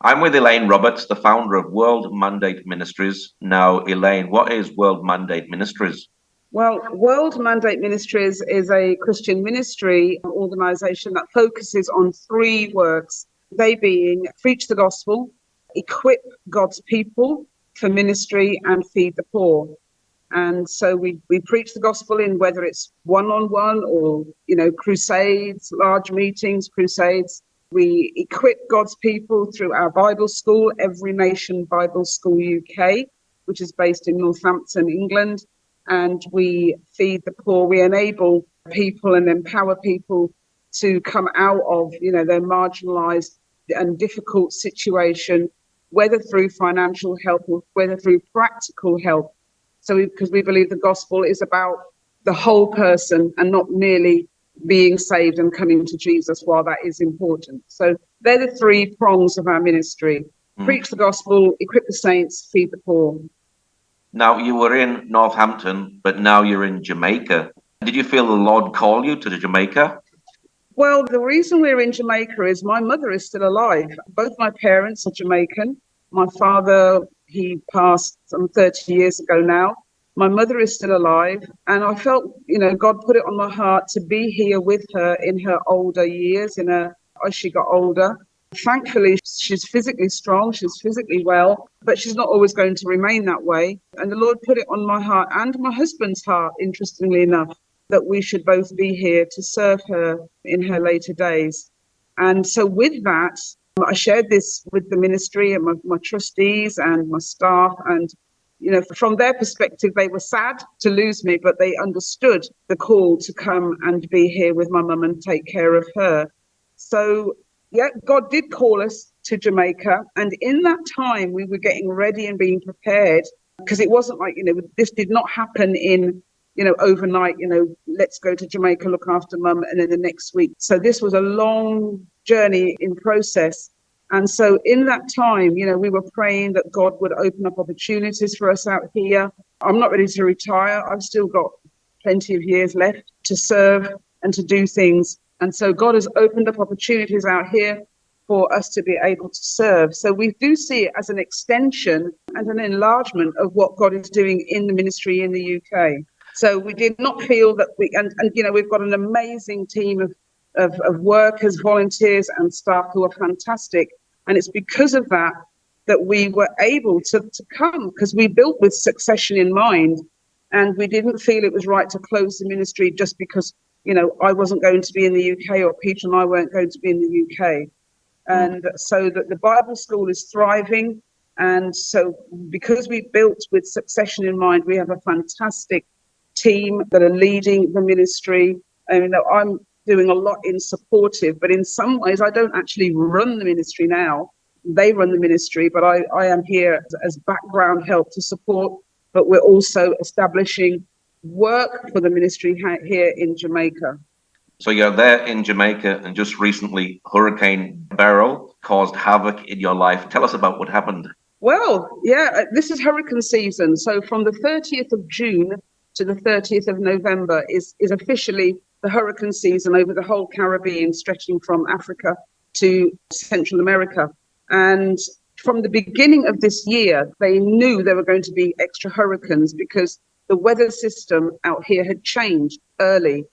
I'm with Elaine Roberts, the founder of World Mandate Ministries. Now, Elaine, what is World Mandate Ministries? Well, World Mandate Ministries is a Christian ministry organization that focuses on three works, they being preach the gospel, equip God's people for ministry, and feed the poor. And so we preach the gospel in whether it's one-on-one or, crusades, large meetings, crusades. We equip God's people through our Bible school, Every Nation Bible School UK, which is based in Northampton, England. And we feed the poor. We enable people and empower people to come out of, their marginalized and difficult situation, whether through financial help or whether through practical help. So because we believe the gospel is about the whole person and not merely being saved and coming to Jesus, while that is important. So they're the three prongs of our ministry. Preach the gospel, equip the saints, feed the poor. Now, you were in Northampton, but now you're in Jamaica. Did you feel the Lord call you to Jamaica? Well, the reason we're in Jamaica is my mother is still alive. Both my parents are Jamaican. My father, he passed some 30 years ago now. My mother is still alive. And I felt, God put it on my heart to be here with her in her older years, as she got older. Thankfully, she's physically strong, she's physically well, but she's not always going to remain that way. And the Lord put it on my heart and my husband's heart, interestingly enough, that we should both be here to serve her in her later days. And so with that, I shared this with the ministry and my trustees and my staff. And, from their perspective, they were sad to lose me, but they understood the call to come and be here with my mum and take care of her. So, yeah, God did call us to Jamaica. And in that time, we were getting ready and being prepared, because it wasn't like, this did not happen in overnight, let's go to Jamaica, look after mum, and then the next week. So this was a long journey in process. And so in that time, we were praying that God would open up opportunities for us out here. I'm not ready to retire. I've still got plenty of years left to serve and to do things. And so God has opened up opportunities out here for us to be able to serve. So we do see it as an extension and an enlargement of what God is doing in the ministry in the UK. So we did not feel that we've got an amazing team of workers, volunteers and staff who are fantastic. And it's because of that we were able to come, because we built with succession in mind. And we didn't feel it was right to close the ministry just because, I wasn't going to be in the UK or Peter and I weren't going to be in the UK. And so that the Bible school is thriving. And so because we built with succession in mind, we have a fantastic team that are leading the ministry. And I'm doing a lot in supportive, but in some ways I don't actually run the ministry now. They run the ministry, but I am here as background help to support. But we're also establishing work for the ministry here in Jamaica. So you're there in Jamaica, and just recently, Hurricane Beryl caused havoc in your life. Tell us about what happened. Well, yeah, this is hurricane season. So from the 30th of June to the 30th of November is officially the hurricane season over the whole Caribbean, stretching from Africa to Central America. And from the beginning of this year, they knew there were going to be extra hurricanes because the weather system out here had changed early.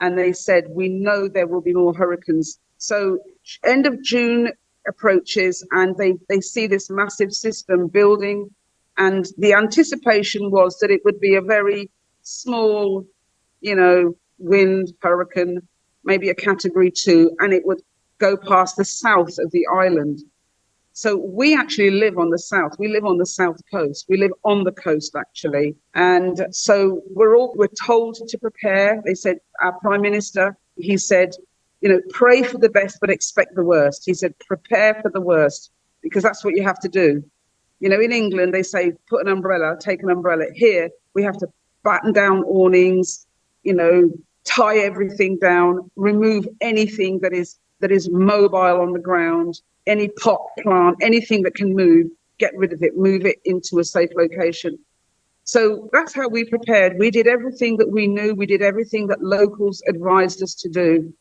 And they said, we know there will be more hurricanes. So end of June approaches and they see this massive system building. And the anticipation was that it would be a very small, wind hurricane, maybe a category 2, and it would go past the south of the island. So we actually live on the south. We live on the south coast. We live on the coast, actually. And so we're told to prepare. They said, our Prime Minister, he said, pray for the best, but expect the worst. He said, prepare for the worst, because that's what you have to do. In England, they say, put an umbrella, take an umbrella. Here, we have to batten down awnings, tie everything down, remove anything that is mobile on the ground, any pot plant, anything that can move, get rid of it, move it into a safe location. So that's how we prepared. We did everything that we knew. We did everything that locals advised us to do.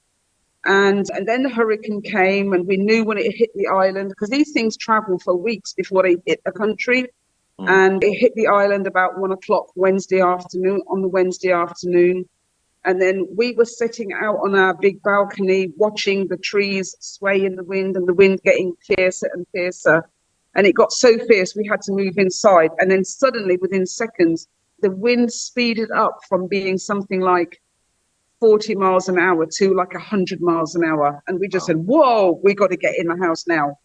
And then the hurricane came, and we knew when it hit the island, because these things travel for weeks before they hit the country. Mm. And it hit the island about 1 o'clock Wednesday afternoon, on the Wednesday afternoon. And then we were sitting out on our big balcony watching the trees sway in the wind, and the wind getting fiercer and fiercer. And it got so fierce we had to move inside. And then suddenly, within seconds, the wind speeded up from being something like 40 miles an hour to like 100 miles an hour. And we just Wow. said, whoa, we got to get in the house now.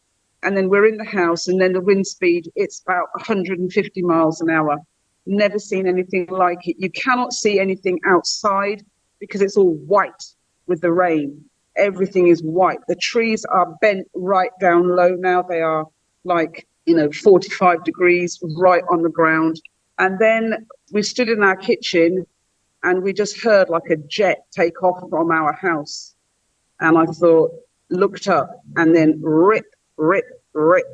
And then we're in the house, and then the wind speed, it's about 150 miles an hour. Never seen anything like it. You cannot see anything outside because it's all white with the rain. Everything is white. The trees are bent right down low now. They are like, 45 degrees right on the ground. And then we stood in our kitchen, and we just heard like a jet take off from our house. And I thought, looked up, and then rip, rip, rip.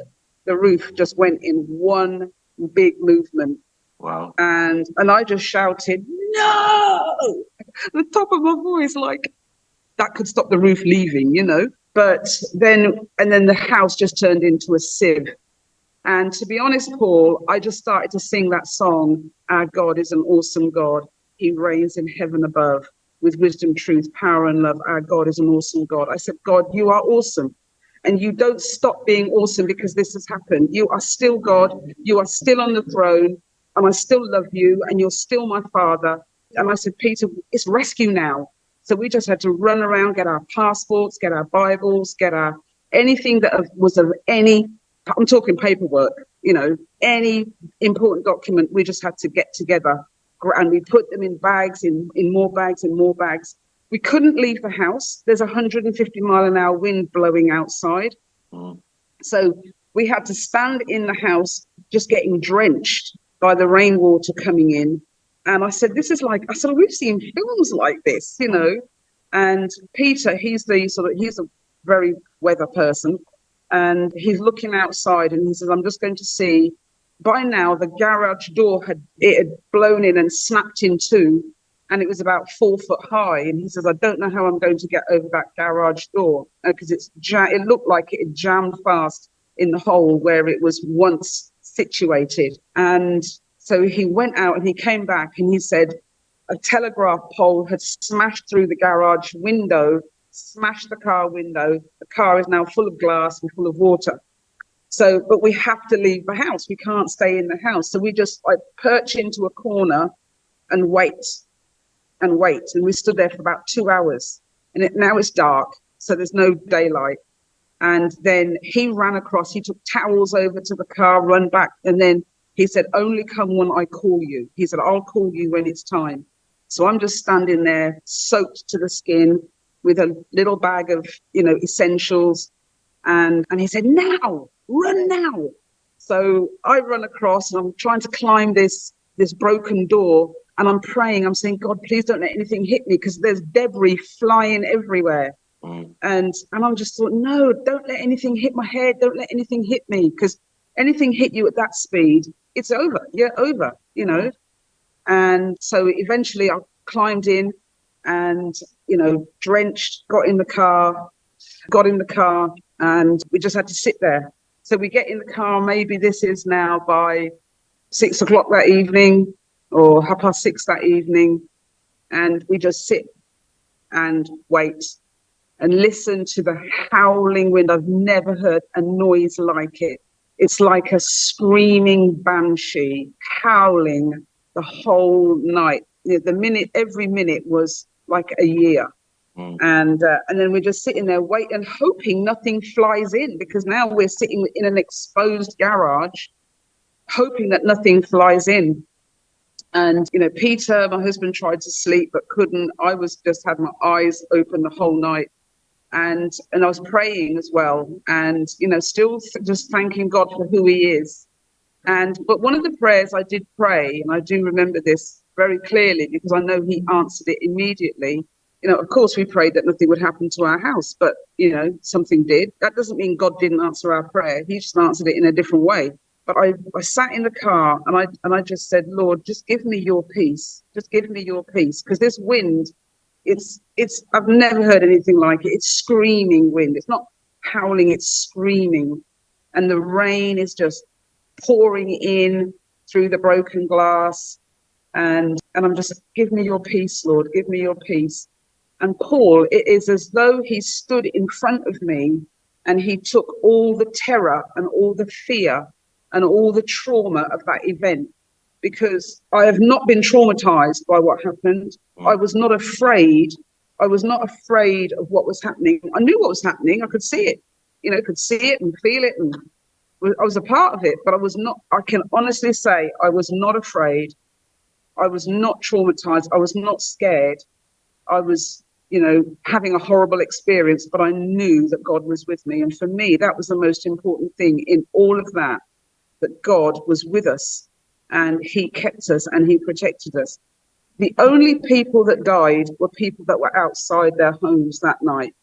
The roof just went in one big movement. Wow. And I just shouted, no! At the top of my voice, like that could stop the roof leaving. But then the house just turned into a sieve. And to be honest, Paul, I just started to sing that song, Our God is an Awesome God. He reigns in heaven above with wisdom, truth, power, and love. Our God is an awesome God. I said, God, you are awesome. And you don't stop being awesome because this has happened. You are still God. You are still on the throne. And I still love you. And you're still my Father. And I said, Peter, it's rescue now. So we just had to run around, get our passports, get our Bibles, get our anything that was of any, I'm talking paperwork, any important document we just had to get together. And we put them in bags, in more bags, in more bags. We couldn't leave the house. There's 150-mile-an-hour wind blowing outside. Mm. So we had to stand in the house just getting drenched by the rainwater coming in. And I said, we've seen films like this, And Peter, he's a very weather person. And he's looking outside, and he says, I'm just going to see. By now, the garage door had blown in and snapped in two, and it was about 4 foot high. And he says, I don't know how I'm going to get over that garage door because it looked like it had jammed fast in the hole where it was once situated. And so he went out and he came back and he said a telegraph pole had smashed through the garage window, smashed the car window. The car is now full of glass and full of water. So, but we have to leave the house. We can't stay in the house. So we just perch into a corner and wait and wait. And we stood there for about 2 hours. And now it's dark, so there's no daylight. And then he ran across, he took towels over to the car, run back. And then he said, only come when I call you. He said, I'll call you when it's time. So I'm just standing there, soaked to the skin with a little bag of, essentials. And he said, now, run now. So I run across and I'm trying to climb this broken door, and I'm praying. I'm saying, God, please don't let anything hit me because there's debris flying everywhere. Mm. And I'm just thought, no, don't let anything hit my head. Don't let anything hit me, because anything hit you at that speed, it's over. You're over, And so eventually I climbed in and, drenched, got in the car, and we just had to sit there. So we get in the car, maybe this is now by 6 o'clock that evening or 6:30 that evening. And we just sit and wait and listen to the howling wind. I've never heard a noise like it. It's like a screaming banshee howling the whole night. Every minute was like a year. Mm. And then we're just sitting there waiting, hoping nothing flies in, because now we're sitting in an exposed garage, hoping that nothing flies in. And, Peter, my husband, tried to sleep but couldn't. I had my eyes open the whole night. And I was praying as well, and, still just thanking God for who he is. But one of the prayers I did pray, and I do remember this very clearly because I know he answered it immediately. Of course, we prayed that nothing would happen to our house, but, something did. That doesn't mean God didn't answer our prayer. He just answered it in a different way. But I sat in the car and I just said, Lord, just give me your peace. Just give me your peace. Because this wind I've never heard anything like it. It's screaming wind. It's not howling, it's screaming. And the rain is just pouring in through the broken glass. And I'm just, give me your peace, Lord, give me your peace. And Paul, it is as though he stood in front of me and he took all the terror and all the fear and all the trauma of that event, because I have not been traumatized by what happened. I was not afraid. I was not afraid of what was happening. I knew what was happening. I could see it, could see it and feel it. And I was a part of it, but I was not, I can honestly say I was not afraid. I was not traumatized. I was not scared. I was, having a horrible experience, but I knew that God was with me. And for me, that was the most important thing in all of that, that God was with us and he kept us and he protected us. The only people that died were people that were outside their homes that night.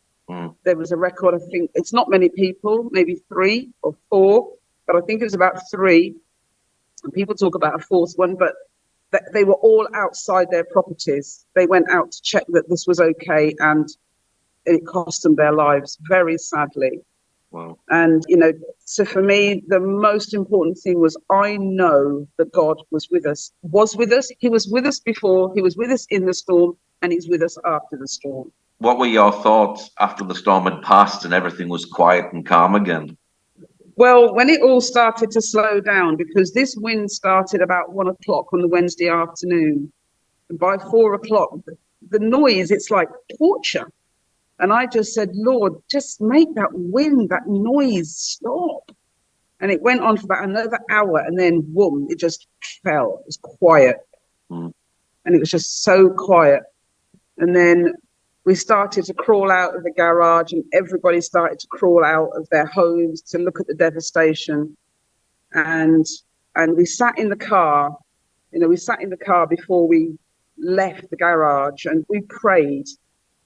There was a record, I think, it's not many people, maybe 3 or 4, but I think it was about 3. And people talk about a fourth one, but they were all outside their properties. They went out to check that this was okay, and it cost them their lives, very sadly. Wow. And, so for me, the most important thing was I know that God was with us. He was with us before, he was with us in the storm, and he's with us after the storm. What were your thoughts after the storm had passed and everything was quiet and calm again? Well, when it all started to slow down, because this wind started about 1 o'clock on the Wednesday afternoon, and by 4 o'clock, the noise, it's like torture. And I just said, Lord, just make that wind, that noise stop. And it went on for about another hour, and then boom, it just fell. It was quiet. And it was just so quiet. And then we started to crawl out of the garage, and everybody started to crawl out of their homes to look at the devastation. And we sat in the car, before we left the garage, and we prayed.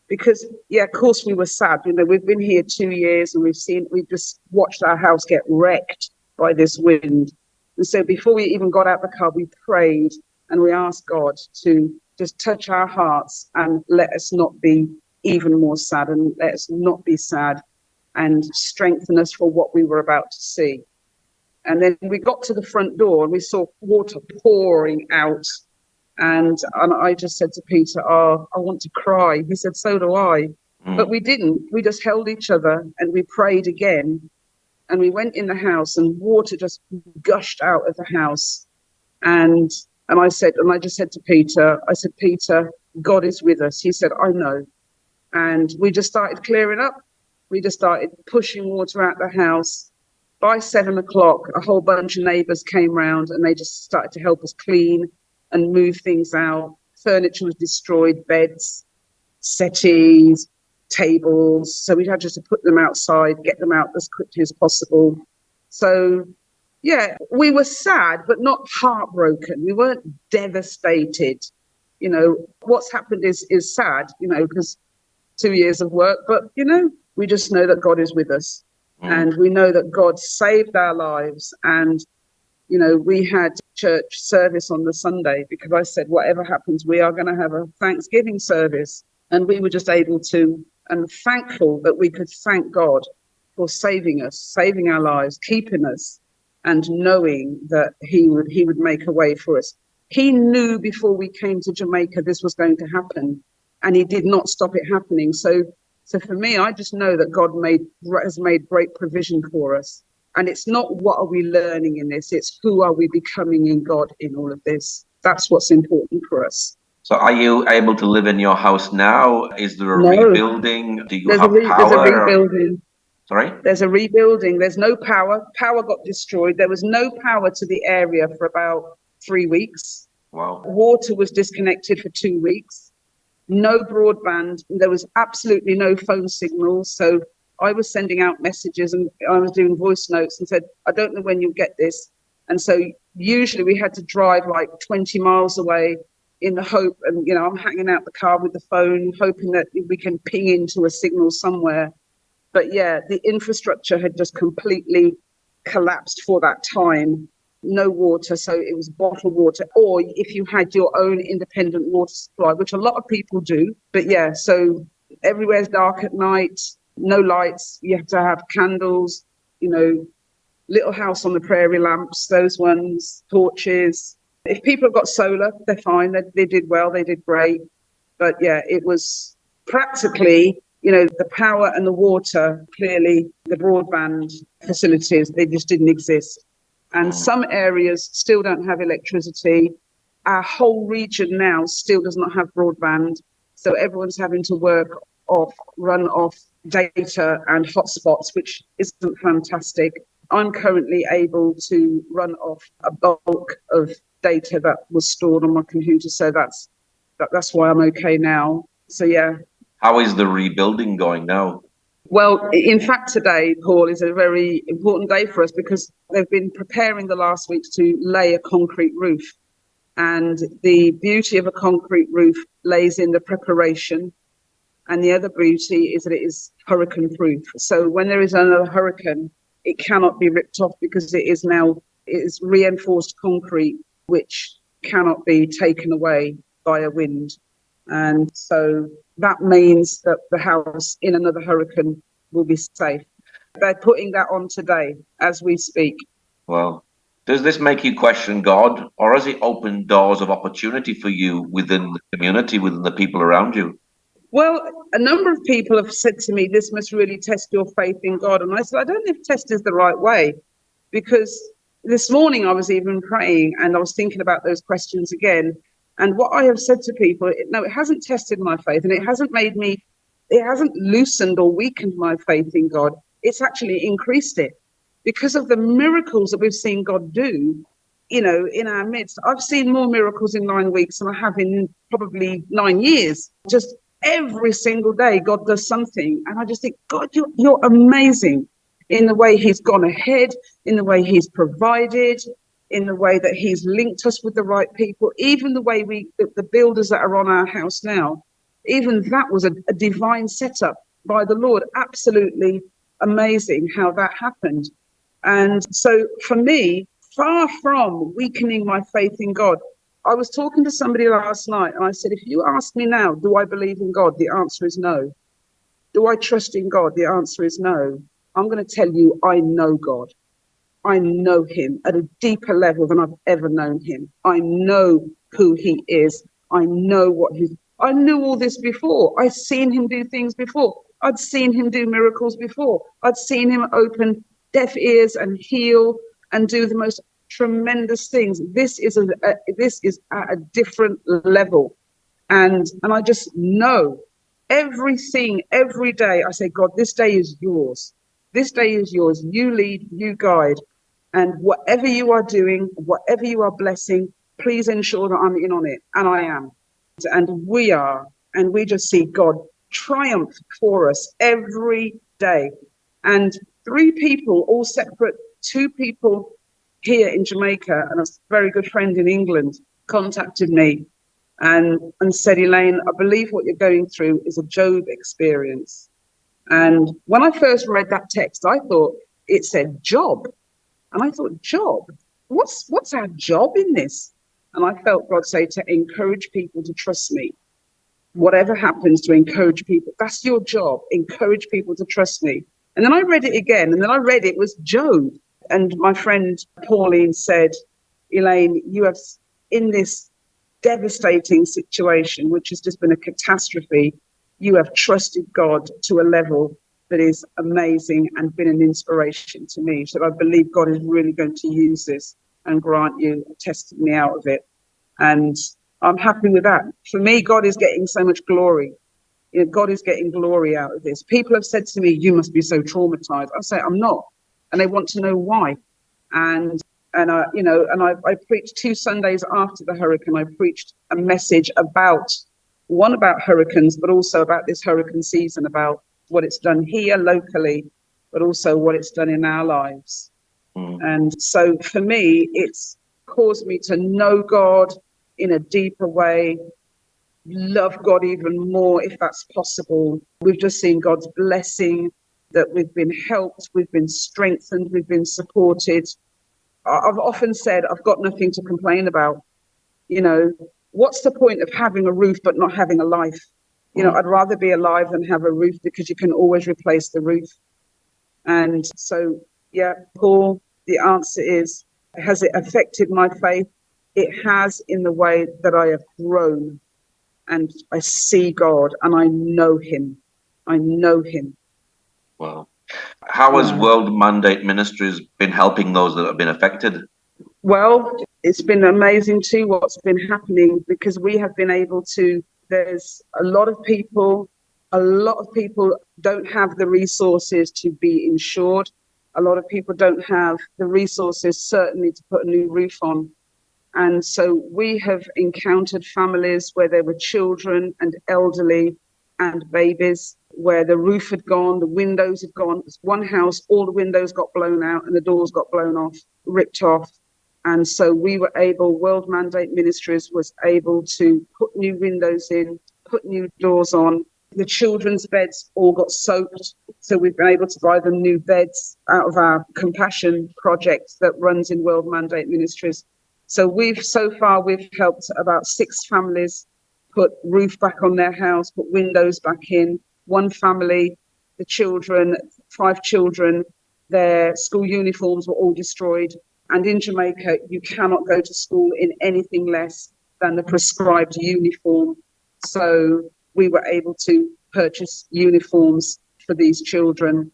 Because, of course we were sad. We've been here 2 years and we've just watched our house get wrecked by this wind. And so before we even got out the car, we prayed and we asked God to just touch our hearts and let us not be even more sad, and let us not be sad, and strengthen us for what we were about to see. And then we got to the front door and we saw water pouring out. And I just said to Peter, oh, I want to cry. He said, so do I. But we didn't. We just held each other and we prayed again. And we went in the house and water just gushed out of the house. And I just said to Peter, Peter, God is with us. He said, I know. And we just started clearing up. We just started pushing water out the house. By 7 o'clock, a whole bunch of neighbours came round and they just started to help us clean and move things out. Furniture was destroyed, beds, settees, tables. So we had just to put them outside, get them out as quickly as possible. So, we were sad, but not heartbroken. We weren't devastated. What's happened is sad, because 2 years of work. But, we just know that God is with us. And we know that God saved our lives. And we had church service on the Sunday because I said, whatever happens, we are going to have a Thanksgiving service. And we were just able to, and thankful that we could thank God for saving us, saving our lives, keeping us, and knowing that he would make a way for us. He knew before we came to Jamaica this was going to happen, and he did not stop it happening. So for me, I just know that God has made great provision for us. And it's not what are we learning in this, it's who are we becoming in God in all of this. That's what's important for us. So are you able to live in your house now? Is there a rebuilding? Do you have power? There's a rebuilding. Sorry? There's a rebuilding. There's no power. Power got destroyed. There was no power to the area for about 3 weeks. Wow. Water was disconnected for 2 weeks. No broadband. There was absolutely no phone signals. So I was sending out messages and I was doing voice notes and said, I don't know when you'll get this. And so usually we had to drive like 20 miles away in the hope, and I'm hanging out the car with the phone, hoping that we can ping into a signal somewhere. But the infrastructure had just completely collapsed for that time. no water, so it was bottled water, or if you had your own independent water supply, which a lot of people do. But yeah, so everywhere's dark at night, no lights, you have to have candles, you know, Little House on the Prairie lamps, those ones, torches. If people have got solar, they're fine, they did well, they did great. But yeah, it was practically, the power and the water, clearly the broadband facilities, they just didn't exist. And some areas still don't have electricity. Our whole region now still does not have broadband. So everyone's having to run off data and hotspots, which isn't fantastic. I'm currently able to run off a bulk of data that was stored on my computer. So that's why I'm okay now. So yeah. How is the rebuilding going now? Well, in fact, today, Paul, is a very important day for us because they've been preparing the last weeks to lay a concrete roof. And the beauty of a concrete roof lays in the preparation. And the other beauty is that it is hurricane proof. So when there is another hurricane, it cannot be ripped off because it is reinforced concrete, which cannot be taken away by a wind. And so that means that the house in another hurricane will be safe. They're putting that on today as we speak. Well, does this make you question God, or has it opened doors of opportunity for you within the community, within the people around you? Well, a number of people have said to me, this must really test your faith in God. And I said, I don't know if test is the right way, because this morning I was even praying and I was thinking about those questions again. And what I have said to people, no, it hasn't tested my faith, and it hasn't loosened or weakened my faith in God. It's actually increased it because of the miracles that we've seen God do, in our midst. I've seen more miracles in 9 weeks than I have in probably 9 years. Just every single day, God does something. And I just think, God, you're amazing in the way he's gone ahead, in the way he's provided, in the way that he's linked us with the right people, even the way the builders that are on our house now, even that was a divine setup by the Lord. Absolutely amazing how that happened. And so for me, far from weakening my faith in God, I was talking to somebody last night and I said, if you ask me now, do I believe in God? The answer is no. Do I trust in God? The answer is no. I'm going to tell you, I know God. I know him at a deeper level than I've ever known him. I know who he is. I know I knew all this before. I'd seen him do things before. I'd seen him do miracles before. I'd seen him open deaf ears and heal and do the most tremendous things. This is at a different level. And I just know everything, every day. I say, God, this day is yours. This day is yours. You lead, you guide. And whatever you are doing, whatever you are blessing, please ensure that I'm in on it. And I am. And we are. And we just see God triumph for us every day. And 3 people, all separate, 2 people here in Jamaica and a very good friend in England contacted me and said, Elaine, I believe what you're going through is a Job experience. And when I first read that text, I thought it said job. And I thought, job? What's our job in this? And I felt God say to encourage people to trust me. Whatever happens, to encourage people. That's your job. Encourage people to trust me. And then I read it again, and then I read it was Job. And my friend Pauline said, Elaine, you have, in this devastating situation, which has just been a catastrophe, you have trusted God to a level that is amazing and been an inspiration to me. So I believe God is really going to use this and grant you a testimony out of it. And I'm happy with that. For me, God is getting so much glory. God is getting glory out of this. People have said to me, you must be so traumatized. I say, I'm not. And they want to know why. And I preached 2 Sundays after the hurricane. I preached a message about hurricanes, but also about this hurricane season, about what it's done here locally, but also what it's done in our lives. And so for me, it's caused me to know God in a deeper way, love God even more if that's possible. We've just seen God's blessing, that we've been helped, we've been strengthened, we've been supported. I've often said I've got nothing to complain about. You know, what's the point of having a roof but not having a life? You know, Mm. I'd rather be alive than have a roof because you can always replace the roof. And so, yeah, Paul, the answer is, has it affected my faith? It has, in the way that I have grown and I see God and I know Him. I know Him. Wow. How has Yeah. World Mandate Ministries been helping those that have been affected? Well, it's been amazing too what's been happening because we have been able to. There's a lot of people don't have the resources to be insured. A lot of people don't have the resources, certainly, to put a new roof on. And so we have encountered families where there were children and elderly and babies, where the roof had gone, the windows had gone. There's one house, all the windows got blown out and the doors got blown off, ripped off. And so we were able, World Mandate Ministries was able to put new windows in, put new doors on. The children's beds all got soaked. So we've been able to buy them new beds out of our compassion project that runs in World Mandate Ministries. So so far we've helped about 6 families put roof back on their house, put windows back in. One family, the children, 5 children, their school uniforms were all destroyed. And in Jamaica, you cannot go to school in anything less than the prescribed uniform. So we were able to purchase uniforms for these children.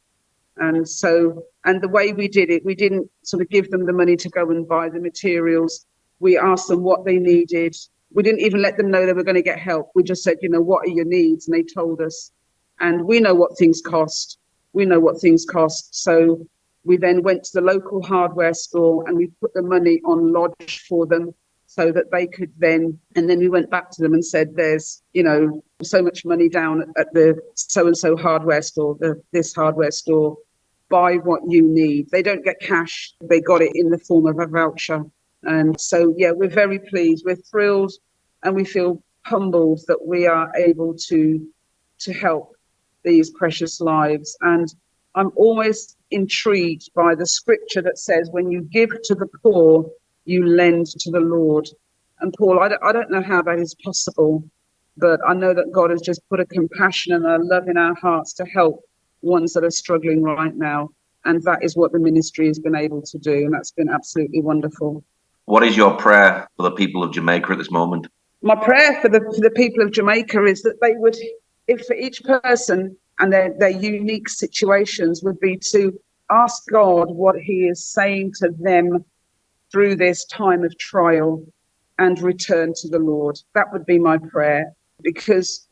And the way we did it, we didn't sort of give them the money to go and buy the materials. We asked them what they needed. We didn't even let them know they were going to get help. We just said, what are your needs? And they told us. And we know what things cost. We know what things cost. So we then went to the local hardware store and we put the money on lodge for them so that they could then, and then we went back to them and said, there's, so much money down at the so-and-so hardware store, this hardware store, buy what you need. They don't get cash. They got it in the form of a voucher. And so, yeah, we're very pleased. We're thrilled and we feel humbled that we are able to help these precious lives. And I'm always intrigued by the scripture that says, when you give to the poor, you lend to the Lord. And Paul, I don't know how that is possible, but I know that God has just put a compassion and a love in our hearts to help ones that are struggling right now. And that is what the ministry has been able to do. And that's been absolutely wonderful. What is your prayer for the people of Jamaica at this moment? My prayer for the people of Jamaica is that they would, if for each person and their unique situations, would be to ask God what He is saying to them through this time of trial and return to the Lord. That would be my prayer, because,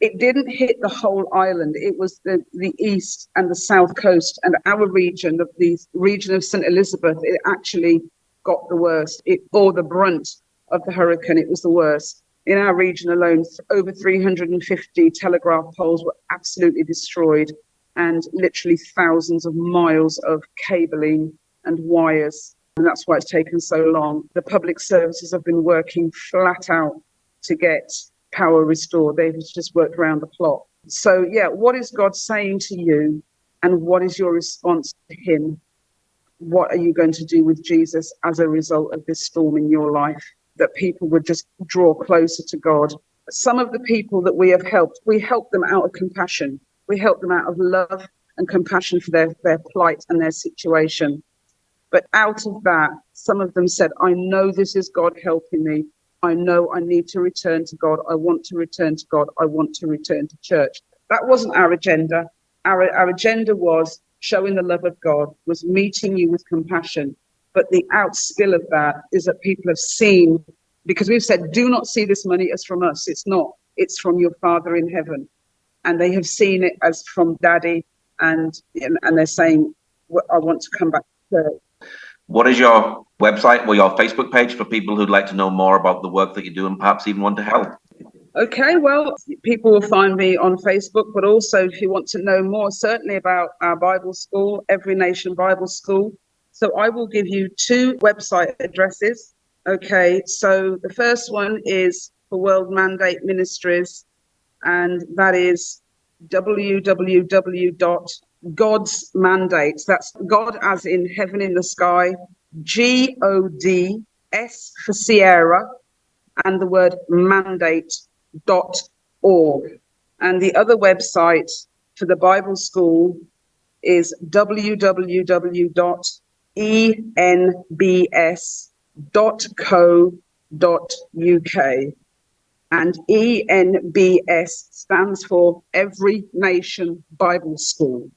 it didn't hit the whole island. It was the east and the south coast and our region, the region of St. Elizabeth. It actually got the worst. It bore the brunt of the hurricane. It was the worst. In our region alone, over 350 telegraph poles were absolutely destroyed, and literally thousands of miles of cabling and wires. And that's why it's taken so long. The public services have been working flat out to get power restored. They've just worked around the clock. So, yeah, what is God saying to you, and what is your response to Him? What are you going to do with Jesus as a result of this storm in your life? That people would just draw closer to God. Some of the people that we have helped, we help them out of compassion. We help them out of love and compassion for their plight and their situation. But out of that, some of them said, I know this is God helping me. I know I need to return to God. I want to return to God. I want to return to church. That wasn't our agenda. Our agenda was showing the love of God, was meeting you with compassion. But the outskill of that is that people have seen, because we've said, do not see this money as from us. It's not. It's from your Father in heaven. And they have seen it as from Daddy. And they're saying, I want to come back to church. What is your website or your Facebook page for people who'd like to know more about the work that you do and perhaps even want to help? Okay, well, people will find me on Facebook, but also if you want to know more, certainly about our Bible school, Every Nation Bible School. So I will give you 2 website addresses. Okay, so the first one is for World Mandate Ministries, and that is www.godsmandates. That's God as in heaven in the sky, GOD, S for Sierra, and the word mandate.org. And the other website for the Bible School is www.enbs.co.uk. And ENBS stands for Every Nation Bible School.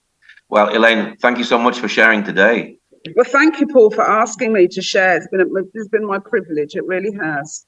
Well, Elaine, thank you so much for sharing today. Well, thank you, Paul, for asking me to share. It's been my privilege. It really has.